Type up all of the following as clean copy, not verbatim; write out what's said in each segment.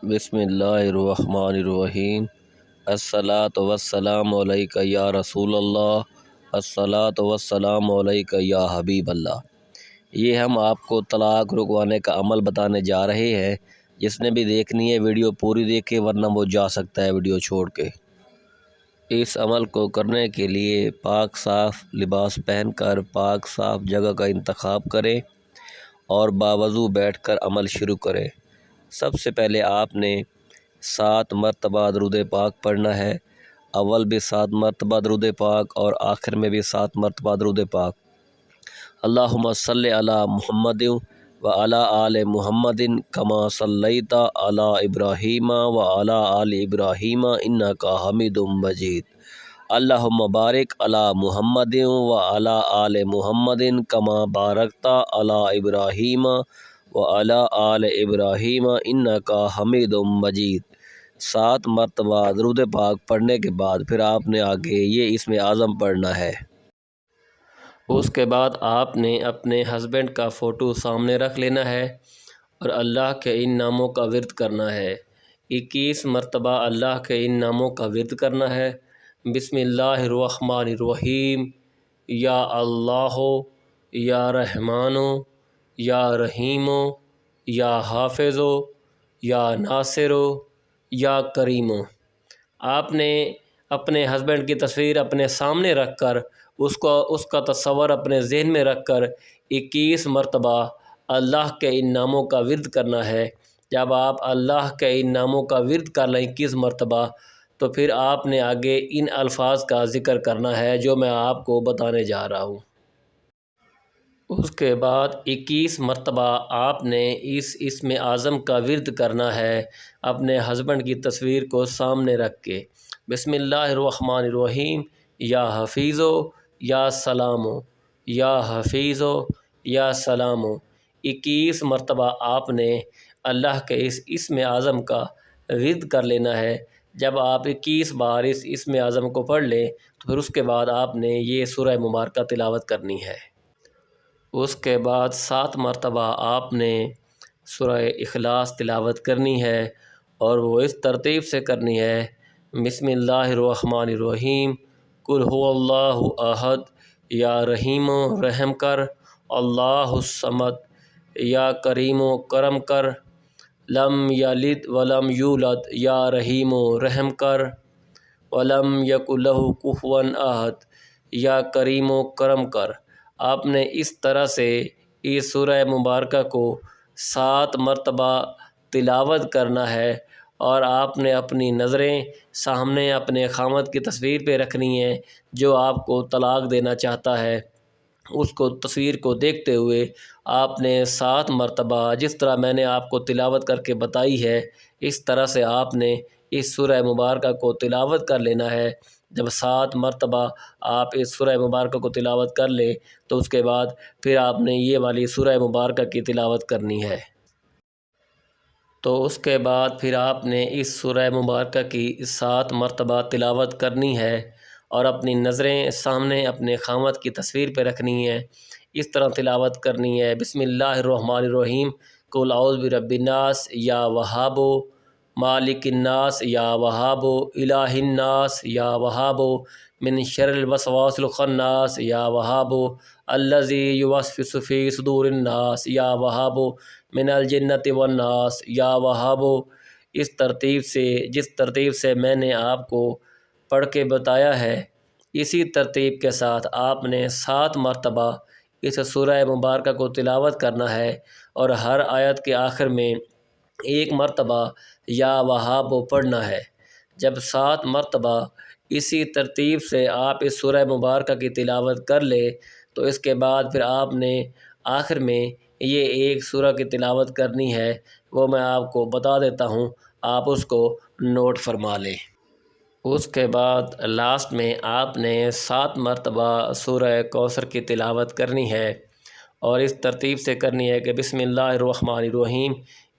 بسم اللہ الرحمن الرحیم۔ الصلاۃ والسلام علیک یا رسول اللہ، الصلاۃ والسلام علیک یا حبیب اللہ۔ یہ ہم آپ کو طلاق رکوانے کا عمل بتانے جا رہے ہیں۔ جس نے بھی دیکھنی ہے ویڈیو پوری دیکھے، ورنہ وہ جا سکتا ہے ویڈیو چھوڑ کے۔ اس عمل کو کرنے کے لیے پاک صاف لباس پہن کر پاک صاف جگہ کا انتخاب کریں اور باوضو بیٹھ کر عمل شروع کریں۔ سب سے پہلے آپ نے 7 مرتبہ درود پاک پڑھنا ہے۔ اول بھی 7 مرتبہ درود پاک اور آخر میں بھی 7 مرتبہ درود پاک۔ اللہم صلی علی محمد و علی آل محمد کما صلیت علی ابراہیم و علی آل ابراہیم انک حمید مجید۔ اللہم بارک علی محمد و علی آل محمد کما بارکت علی ابراہیم و علی آل ابراہیم انک حمید مجید۔ 7 مرتبہ درود پاک پڑھنے کے بعد پھر آپ نے آگے یہ اسم اعظم پڑھنا ہے۔ اس کے بعد آپ نے اپنے ہسبینڈ کا فوٹو سامنے رکھ لینا ہے اور اللہ کے ان ناموں کا ورد کرنا ہے۔ 21 مرتبہ اللہ کے ان ناموں کا ورد کرنا ہے۔ بسم اللہ الرحمن الرحیم، یا اللہ، یا رحمان، یا رحیم، یا حافظ، یا ناصر، یا کریم۔ آپ نے اپنے ہسبینڈ کی تصویر اپنے سامنے رکھ کر اس کا تصور اپنے ذہن میں رکھ کر 21 مرتبہ اللہ کے ان ناموں کا ورد کرنا ہے۔ جب آپ اللہ کے ان ناموں کا ورد کر لیں 21 مرتبہ، تو پھر آپ نے آگے ان الفاظ کا ذکر کرنا ہے جو میں آپ کو بتانے جا رہا ہوں۔ اس کے بعد 21 مرتبہ آپ نے اس اسم اعظم کا ورد کرنا ہے اپنے ہسبینڈ کی تصویر کو سامنے رکھ کے۔ بسم اللہ الرحمن الرحیم، یا حفیظ، یا سلام، یا حفیظ، یا سلام۔ 21 مرتبہ آپ نے اللہ کے اس اسم اعظم کا ورد کر لینا ہے۔ جب آپ 21 بار اس اسم اعظم کو پڑھ لیں تو پھر اس کے بعد آپ نے یہ سورہ مبارکہ تلاوت کرنی ہے۔ اس کے بعد 7 مرتبہ آپ نے سورہ اخلاص تلاوت کرنی ہے اور وہ اس ترتیب سے کرنی ہے۔ بسم اللہ الرحمن الرحیم، قل هو اللہ احد، یا رحیم رحم کر، اللہ الصمد، یا کریم کرم کر، لم یلد ولم یولد، یا رحیم رحم کر، ولم یکن لہ کفوا احد، یا کریم کرم کر۔ آپ نے اس طرح سے اس سورہ مبارکہ کو 7 مرتبہ تلاوت کرنا ہے اور آپ نے اپنی نظریں سامنے اپنے خامد کی تصویر پہ رکھنی ہیں جو آپ کو طلاق دینا چاہتا ہے۔ اس کو تصویر کو دیکھتے ہوئے آپ نے 7 مرتبہ جس طرح میں نے آپ کو تلاوت کر کے بتائی ہے اس طرح سے آپ نے اس سورہ مبارکہ کو تلاوت کر لینا ہے۔ جب 7 مرتبہ آپ اس سورہ مبارکہ کو تلاوت کر لیں تو اس کے بعد پھر آپ نے یہ والی سورہ مبارکہ کی تلاوت کرنی ہے۔ تو اس کے بعد پھر آپ نے اس سورہ مبارکہ کی 7 مرتبہ تلاوت کرنی ہے اور اپنی نظریں سامنے اپنے خامد کی تصویر پہ رکھنی ہے۔ اس طرح تلاوت کرنی ہے۔ بسم اللہ الرحمن الرحیم، قل اعوذ برب الناس، یا وہاب، مالک الناس، یا وہاب، الہ الناس، یا وہاب، من شر الوسواس الخناس، یا وہاب، الذی یوسوس فی صدور الناس، یا وہاب، من الجنۃ والناس، یا وہاب۔ اس ترتیب سے جس ترتیب سے میں نے آپ کو پڑھ کے بتایا ہے اسی ترتیب کے ساتھ آپ نے 7 مرتبہ اس سورہ مبارکہ کو تلاوت کرنا ہے اور ہر آیت کے آخر میں 1 مرتبہ یا وہاب پڑھنا ہے۔ جب 7 مرتبہ اسی ترتیب سے آپ اس سورہ مبارکہ کی تلاوت کر لیں تو اس کے بعد پھر آپ نے آخر میں یہ ایک سورہ کی تلاوت کرنی ہے، وہ میں آپ کو بتا دیتا ہوں، آپ اس کو نوٹ فرما لیں۔ اس کے بعد لاسٹ میں آپ نے 7 مرتبہ سورہ کوثر کی تلاوت کرنی ہے اور اس ترتیب سے کرنی ہے کہ بسم اللہ الرحمن الرحیم،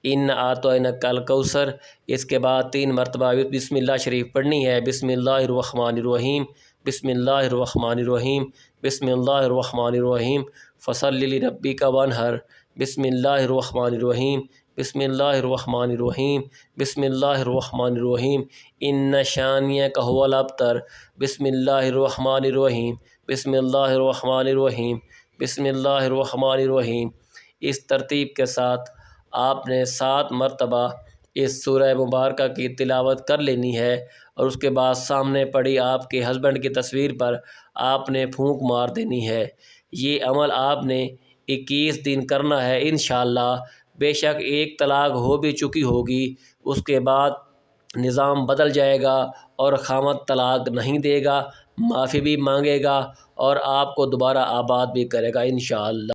انا اعطیناک الکوثر۔ اس کے بعد 3 مرتبہ بسم اللہ شریف پڑھنی ہے۔ بسم اللہ الرحمن الرحیم، بسم اللہ الرحمن الرحیم، بسم اللہ الرحمن الرحیم، فصلی لربک وانحر، بسم اللہ الرحمن الرحیم، بسم اللہ الرحمن الرحیم، بسم اللہ الرحمن الرحیم، ان شانیک هو الابتر، بسم اللہ الرحمن الرحیم، بسم اللہ الرحمن الرحیم، بسم اللہ الرحمن الرحیم۔ اس ترتیب کے ساتھ آپ نے 7 مرتبہ اس سورہ مبارکہ کی تلاوت کر لینی ہے، اور اس کے بعد سامنے پڑی آپ کے ہسبینڈ کی تصویر پر آپ نے پھونک مار دینی ہے۔ یہ عمل آپ نے 21 دن کرنا ہے انشاءاللہ۔ بے شک ایک طلاق ہو بھی چکی ہوگی، اس کے بعد نظام بدل جائے گا اور خاوند طلاق نہیں دے گا، معافی بھی مانگے گا اور آپ کو دوبارہ آباد بھی کرے گا انشاءاللہ۔